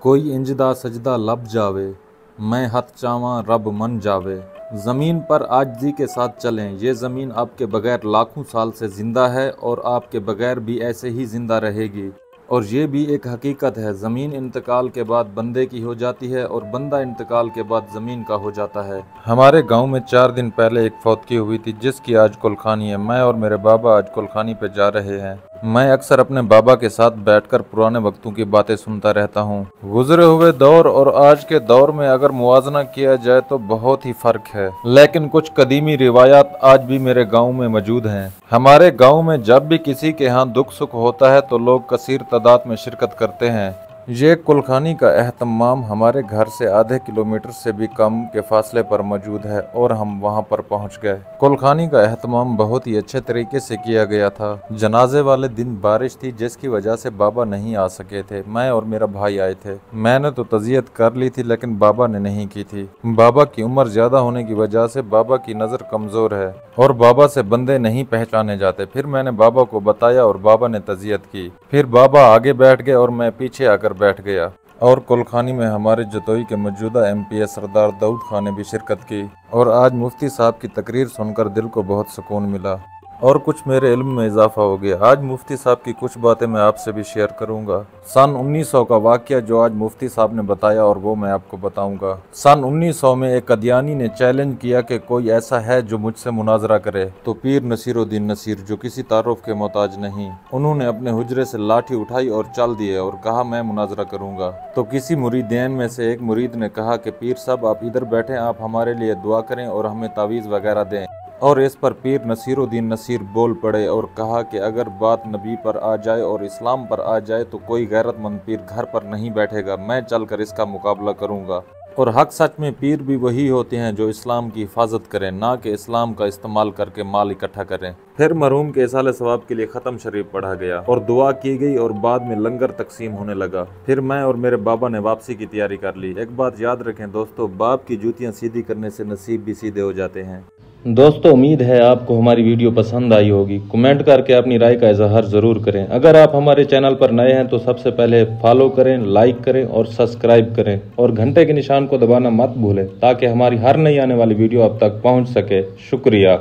कोई इंजदा सजदा लब जावे, मैं हथ चावा रब मन जावे। ज़मीन पर आजिज़ी के साथ चलें, ये ज़मीन आपके बगैर लाखों साल से ज़िंदा है और आपके बगैर भी ऐसे ही ज़िंदा रहेगी। और ये भी एक हकीकत है, ज़मीन इंतकाल के बाद बंदे की हो जाती है और बंदा इंतकाल के बाद ज़मीन का हो जाता है। हमारे गांव में 4 दिन पहले एक फौतगी हुई थी जिसकी आज कुलखानी है। मैं और मेरे बाबा आज कुलखानी पे जा रहे हैं। मैं अक्सर अपने बाबा के साथ बैठकर पुराने वक्तों की बातें सुनता रहता हूँ। गुजरे हुए दौर और आज के दौर में अगर मुआवजा किया जाए तो बहुत ही फर्क है, लेकिन कुछ कदीमी रिवायात आज भी मेरे गांव में मौजूद हैं। हमारे गांव में जब भी किसी के यहाँ दुख सुख होता है तो लोग कसीर तादाद में शिरकत करते हैं। ये कुलखानी का एहतमाम हमारे घर से आधे किलोमीटर से भी कम के फासले पर मौजूद है और हम वहां पर पहुंच गए। कुलखानी का एहतमाम बहुत ही अच्छे तरीके से किया गया था। जनाजे वाले दिन बारिश थी जिसकी वजह से बाबा नहीं आ सके थे। मैं और मेरा भाई आए थे। मैंने तो तज़ियत कर ली थी लेकिन बाबा ने नहीं की थी। बाबा की उम्र ज्यादा होने की वजह से बाबा की नज़र कमज़ोर है और बाबा से बंदे नहीं पहचाने जाते। फिर मैंने बाबा को बताया और बाबा ने तज़ियत की। फिर बाबा आगे बैठ गए और मैं पीछे आकर बैठ गया। और कुलखानी में हमारे जतोई के मौजूदा MPA सरदार दाऊद खान ने भी शिरकत की और आज मुफ्ती साहब की तकरीर सुनकर दिल को बहुत सुकून मिला और कुछ मेरे इल्म में इजाफा हो गया। आज मुफ्ती साहब की कुछ बातें मैं आपसे भी शेयर करूंगा। सन 1900 का वाक़या जो आज मुफ्ती साहब ने बताया और वो मैं आपको बताऊंगा। सन 1900 में एक कदियानी ने चैलेंज किया कि कोई ऐसा है जो मुझसे मुनाजरा करे, तो पीर नसीरुद्दीन नसीर जो किसी तारुफ के मोहताज नहीं, उन्होंने अपने हुजरे से लाठी उठाई और चल दिए और कहा मैं मुनाजरा करूंगा। तो किसी मुरीदैन में से एक मुरीद ने कहा कि पीर साहब आप इधर बैठे, आप हमारे लिए दुआ करें और हमें तावीज़ वगैरह दें। और इस पर पीर नसीरुद्दीन नसीर बोल पड़े और कहा कि अगर बात नबी पर आ जाए और इस्लाम पर आ जाए तो कोई गैरतमंद पीर घर पर नहीं बैठेगा, मैं चलकर इसका मुकाबला करूंगा। और हक सच में पीर भी वही होते हैं जो इस्लाम की हिफाजत करें, ना कि इस्लाम का इस्तेमाल करके माल इकट्ठा करें। फिर मरहूम के इसाले सवाब के लिए ख़त्म शरीफ पढ़ा गया और दुआ की गई और बाद में लंगर तकसीम होने लगा। फिर मैं और मेरे बाबा ने वापसी की तैयारी कर ली। एक बात याद रखें दोस्तों, बाप की जूतियाँ सीधी करने से नसीब भी सीधे हो जाते हैं। दोस्तों उम्मीद है आपको हमारी वीडियो पसंद आई होगी। कमेंट करके अपनी राय का इजहार ज़रूर करें। अगर आप हमारे चैनल पर नए हैं तो सबसे पहले फॉलो करें, लाइक करें और सब्सक्राइब करें और घंटे के निशान को दबाना मत भूलें ताकि हमारी हर नई आने वाली वीडियो आप तक पहुंच सके। शुक्रिया।